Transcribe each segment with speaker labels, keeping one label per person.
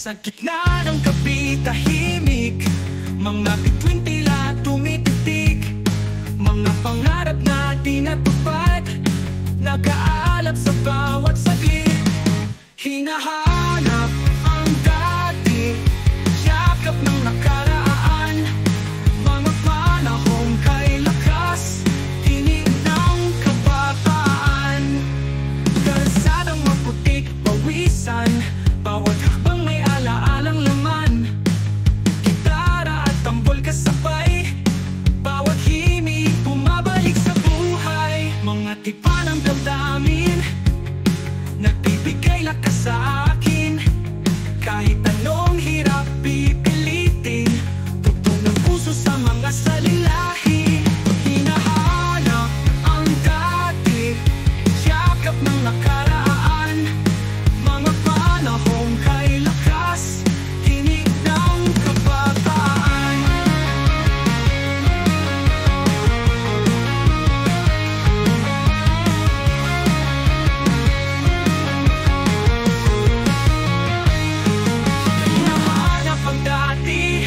Speaker 1: Sa gitna ng gabi tahimik, mga bituin tila tumititik. Mga pangarap na di natupad, nag-aalab sa bawat saglit. Hinahanap ang dati, yakap ng nakaraan. Mga panahong kay lakas, tinig ng kabataan. Kalsadang maputik, pawisan, bawat hakbang may alaalang laman. Gitara at tambol kasabay, bawat himig bumabalik sa buhay. Mga tipa ng damdamin, nagbibigay lakas sa akin. Kahit anong hirap pipilitin, tugtog ng puso sa mga salilahi. Hinahanap ang dati, yakap ng nakaraan. Mga panahong kay lakas, tinig ng kabataan. Hinahanap ang dati,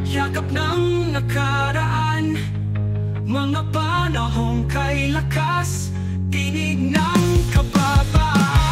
Speaker 1: yakap ng nakaraan. Mga panahong kay lakas, tinig ng kabataan.